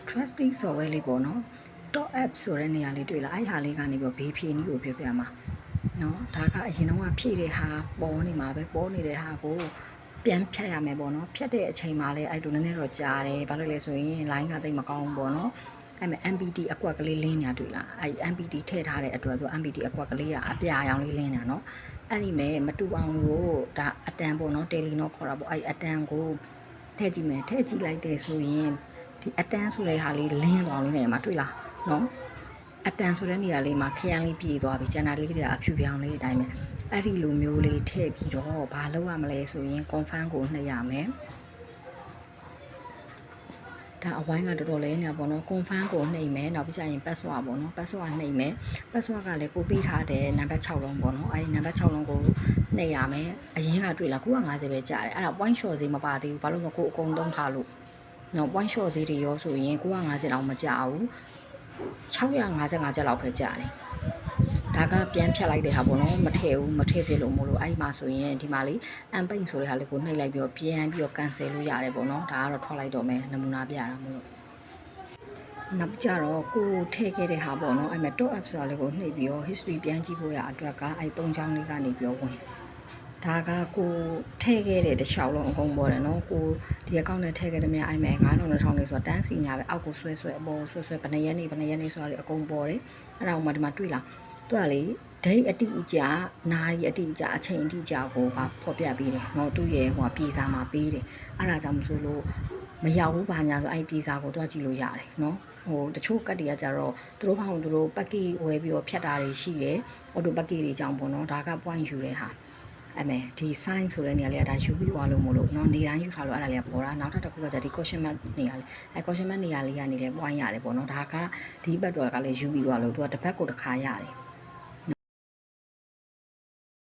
trusty software လေးပေါ့နော် top app ဆိုတဲ့နေရာလေးတွေ့လားအဲ့ဟာလေးကနေပြီးဘေးဖြည့်နည်းကိုပြောပြမှာနော်ဒါကအရင်တော့ဖြည့်တဲ့ဟာပေါ်နေမှာပဲပေါ်နေတဲ့ဟာကိုပြန်ဖြတ်ရမယ်ပေါ့နော်ဖြတ်တဲ့အချိန်မှာလည်းအဲ့လိုနည်းနည်းတော့ကြားတယ်ဘာလို့လဲဆိုရင် line ကတိတ်မကောင်းဘူးပေါ့နော်အဲ့မဲ့ MPT အကွက်ကလေးလင်းနေတာတွေ့လားအဲ့ MPT ထည့်ထားတဲ့အတွက်သူ MPT အကွက်ကလေးကအပြာရောင်လေးလင်းနေတာနော်အဲ့ဒီမဲ့မတူအောင်လို့ဒါအတန်ပေါ့နော်တယ်လီနော်ခေါ်တာပေါ့အဲ့အတန်ကိုထည့်ကြည့်မယ်ထည့်ကြည့်လိုက်တယ်ဆိုရင်ဒီအတန်ဆိုတဲ့ဟာလေးလင်းပေါင်းလေးနေမှာတွေ့လားနော်အတန်ဆိုတဲ့နေရာလေးမှာခရမ်းလေးပြေးသွားပြီကျန်တာလေးတွေအဖြူပြောင်းလေးအတိုင်းပဲအဲ့ဒီလိုမျိုးလေးထည့်ပြီးတော့ဘာလုပ်ရမလဲဆိုရင် confirm ကိုနှိပ်ရမယ်ဒါအဝိုင်းကတော်တော်လေးနေပါတော့ confirm ကိုနှိပ်မယ်နောက်ပြီးကျရင် password ပေါ့နော် password နှိပ်မယ် password ကလည်းကိုပေးထားတဲ့နံပါတ်6လုံးပေါ့နော်အဲဒီနံပါတ်6လုံးကိုနှိပ်ရမယ်အရင်ကတွေ့လား950ပဲကြားတယ်အဲ့ဒါ point short ဈေးမပါသေးဘူးဘာလို့လဲကိုအကုန်သုံးထားလို့နော် point short ဈေးတွေရောဆိုရင်950တောင်မကြဘူး655ကျပ်လောက်ပဲကြာတယ်ဒါကပြန်ဖြတ်လိုက်တဲ့ဟာပေါ့နော်မထည့်ဘူးမထည့်ပြလို့မလို့အဲ့ဒီမှာဆိုရင်ဒီမှာလေးအန်ပိတ်ဆိုတဲ့ဟာလေးကိုနှိပ်လိုက်ပြီးတော့ပြန်ပြီးတော့ cancel လို့ရတယ်ပေါ့နော်ဒါကတော့ထွက်လိုက်တော့မယ်နမူနာပြတာမလို့နောက်ကြတော့ကိုထည့်ခဲ့တဲ့ဟာပေါ့နော်အဲ့မဲ့ top app ဆိုတာလေးကိုနှိပ်ပြီးတော့ history ပြန်ကြည့်ဖို့ရအတွက်ကအဲ့3ချောင်းလေးကနေပြောဝင်ဒါကကိုထည့်ခဲ့တဲ့တစ်လျှောက်လုံးအကုန်ပေါ်တယ်နော်ကိုဒီအကောင့်နဲ့ထည့်ခဲ့တဲ့မြအဲ့မဲ့9000 2000လေးဆိုတာတန်းစီညာပဲအောက်ကိုဆွဲအပေါ်ဆွဲဘယ်နှစ်ရက်နေဆိုတာလေအကုန်ပေါ်တယ်အဲ့ဒါကိုမှဒီမှာတွေ့လားသူကလေဒိတ်အတိအကျနာရီအတိအကျအချိန်အတိအကျကိုဖော်ပြပေးတယ်เนาะသူ့ရဲ့ဟိုပြည်စာမှာပေးတယ်အဲ့ဒါကြောင့်မဆိုလို့မရောက်ဘူးဘာညာဆိုအဲ့ပြည်စာကိုတွားကြည့်လို့ရတယ်เนาะဟိုတချို့ကတ်တွေကကြတော့သူတို့ဘောင်သူတို့ပတ်ကေးဝယ်ပြီးတော့ဖြတ်တာတွေရှိတယ်အော်တိုပတ်ကေးတွေကြောင့်ပေါ့เนาะဒါက point ယူတဲ့ဟာအဲ့မဲ့ဒီ sign ဆိုတဲ့နေရာလေးကဒါယူပြီးသွားလို့မလို့เนาะနေတိုင်းယူထားလို့အဲ့ဒါလေးကပေါ်တာနောက်တစ်ခုကကြဒီ caution mark နေရာလေးအဲ့ caution mark နေရာလေးကနေလည်း point ရတယ်ပေါ့เนาะဒါကဒီဘက်တော့ကလည်းယူပြီးသွားလို့သူကတစ်ဘက်ကိုတစ်ခါရတယ်